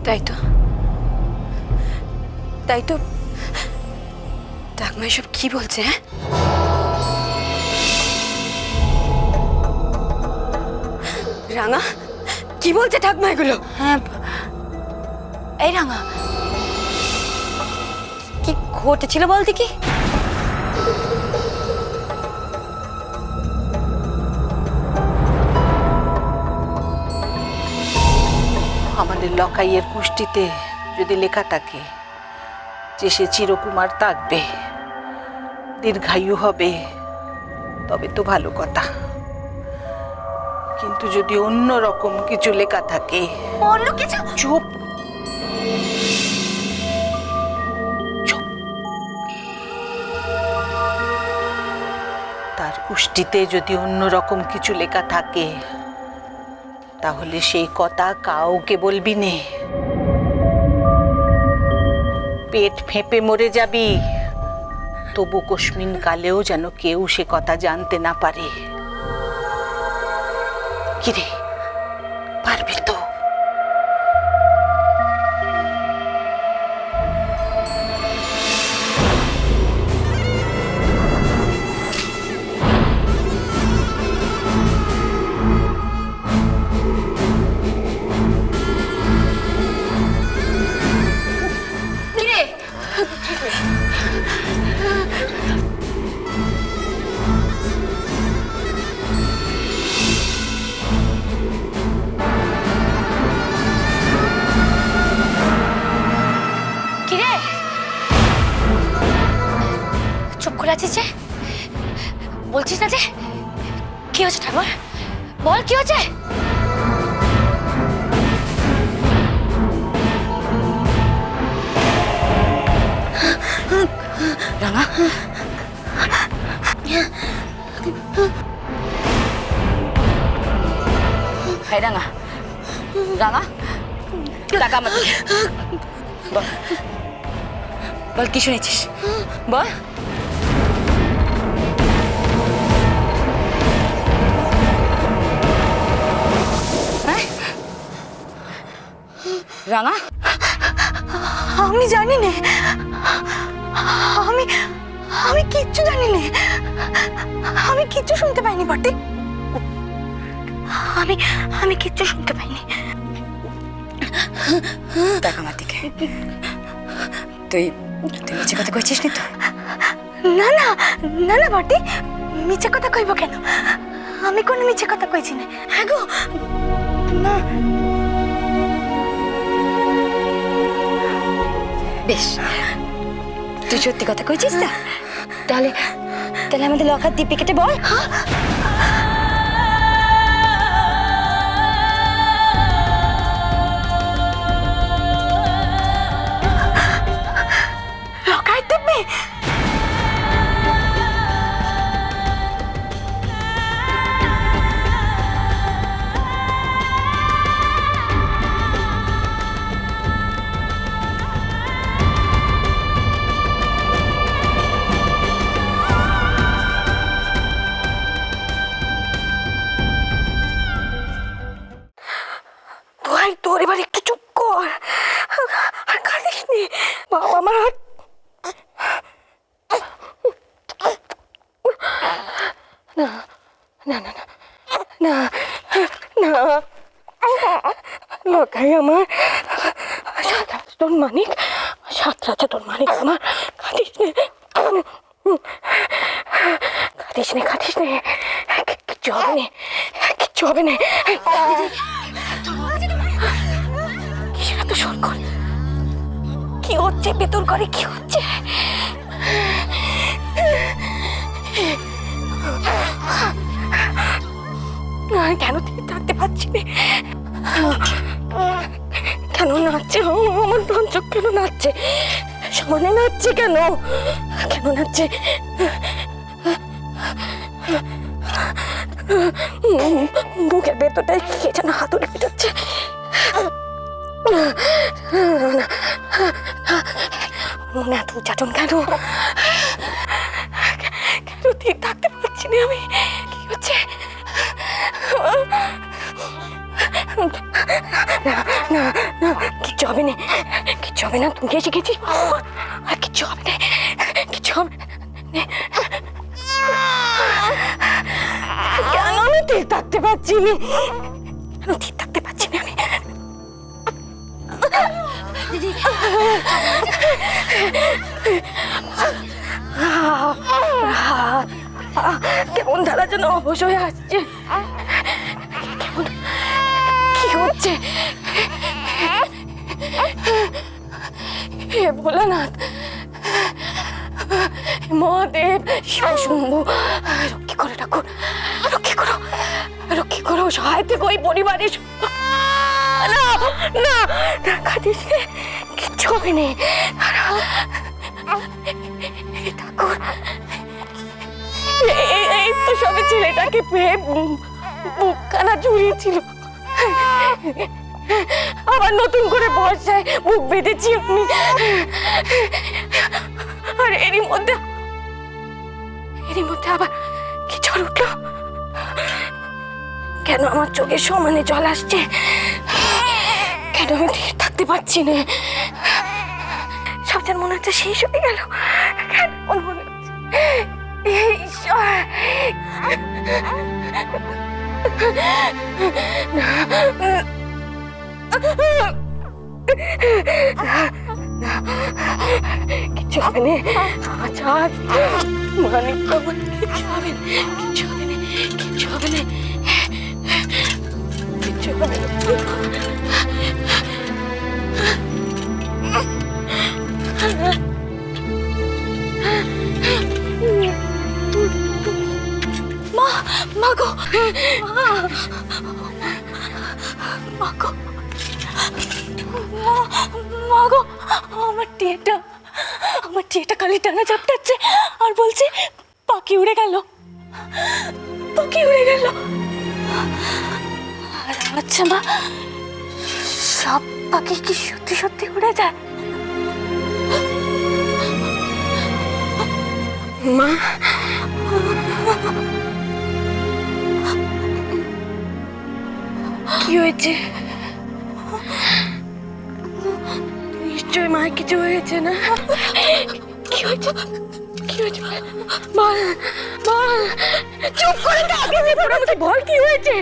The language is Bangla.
তাই তো ঠাকুমা এসব কি বলছে? হ্যাঁ, রাঙা কি বলছে ঠাকুমা এগুলো? হ্যাঁ, এই রাঙা কি ঘটেছিল বলতে কি? আমাদের লকাইয়ের কুষ্টিতে যদি লেখা থাকে যে সে চিরকুমার থাকবে, দীর্ঘায়ু হবে, তবে তো ভালো কথা। কিন্তু যদি অন্য রকম কিছু লেখা থাকে, অন্য কিছু? চুপ চুপ। তার কুষ্টিতে যদি অন্য রকম কিছু লেখা থাকে, তাহলে সেই কথা কাউকে বলবি নে। পেট ফেঁপে মরে যাবি, তবু কস্মিন কালেও যেন কেউ সে কথা জানতে না পারে। কিরে, পারবি তো? চুপ করে আছিস যে? বলছিস না যে? কি হচ্ছে ঠাকুর? বল কি হচ্ছে? রাঙা, হাই রাঙা, রাঙা টাকা আমার দিকে। বল বল কি শুনেছিস? বল। রাঙা, আমি জানি না, আমি কিচ্ছু জানি না, আমি কিচ্ছু শুনতে পাইনি বটে। আমি কিচ্ছু শুনতে পাইনি। টাকা আমার দিকে। তুই মিছে কথা কইছিস নি তো? না না না না বটে, মিছে কথা কইব কেন? আমি কোনো মিছে কথা কইছি না। হ্যাঁ গো, না। বেশ, তুই সত্যি কথা কইছিস না? তাহলে আমাদের লকার দিব্যি কেটে বল। লকার দিব্যি? তোর এবার একটু চুপ কর, আর কাঁদিস নি বাবা। আমার হাত না না না না না না, লকাই আমার তোর মানিক, সাতরাজা তোর মানিক আমার। কাঁদিস নে, কাঁদিস নে, কাঁদিস নে, কিচ্ছু হবে না, কিচ্ছু হবে না। কিসের এত শোর কর? কি হচ্ছে ভেতর ঘরে? কি হচ্ছে? কেন থেকে থাকতে পারছি না? কেন নাচছে আমার রঞ্জক? কেন নাচছে? সমানে নাচছে কেন? কেন নাচছে? মুখের ভেতরটায় কে যেন হাতুড়ি পিটাচ্ছে। মনে এত উচ্চাটন কেন? কেন ঠিক থাকতে পারছি না আমি? কি হচ্ছে? না না না, কিচ্ছু কিচ্ছু হবে না, কিচ্ছু হবে না, তুমি শিখেছিস, আর কিচ্ছু হবে না, কিচ্ছু হবে না। কেন আমি ঠিক থাকতে পারছি না, কেন ঠিক থাকতে পারছি না আমি? দিদি কেমন ধারা যেন অবশ হয়ে আসছে, কেমন কি হচ্ছে? হে ভোলানাথ, মহাদেব, শিবশম্ভু, রক্ষী করো ঠাকুর, রক্ষী করো, রক্ষী করো, সহায় থেকে ওই পরিবারের। না না, কাঁদিস নে, কিচ্ছু হবে না ঠাকুর। এই তো সবে ছেলেটাকে পেয়ে বুকখানা জুড়িয়েছিল, আবার নতুন করে বর্ষায় বুক বেঁধেছি আমি, আর এরই মধ্যে আবার কি ঝড় উঠলো? কেন আমার চোখের সমানে জল আসছে? কেন আমি ঠিক থাকতে পারছি না? সব যেন মনে হচ্ছে শেষ হয়ে গেল। কেন মনে হচ্ছে ঈশ্বর, কিচ্ছু হবে না, আচ্ছা মানিক বাবা, কিচ্ছু হবে না, কিচ্ছু হবে না, কিচ্ছু হবে না, কিচ্ছু হবে না। মা, মা গো, মা গো, মা গো, আমার টিয়েটা খালি টানা চাপটাচ্ছে আর বলছে পাখি উড়ে গেল, পাখি উড়ে গেল। আর আচ্ছা মা, সব পাখি কি সত্যি সত্যি উড়ে যায়? মা, কি হয়েছে? নিশ্চয় মা কিছু হয়েছে না? কি হয়েছে? কি হয়েছে? বল বল, চুপ করে থাক, বল কি হয়েছে?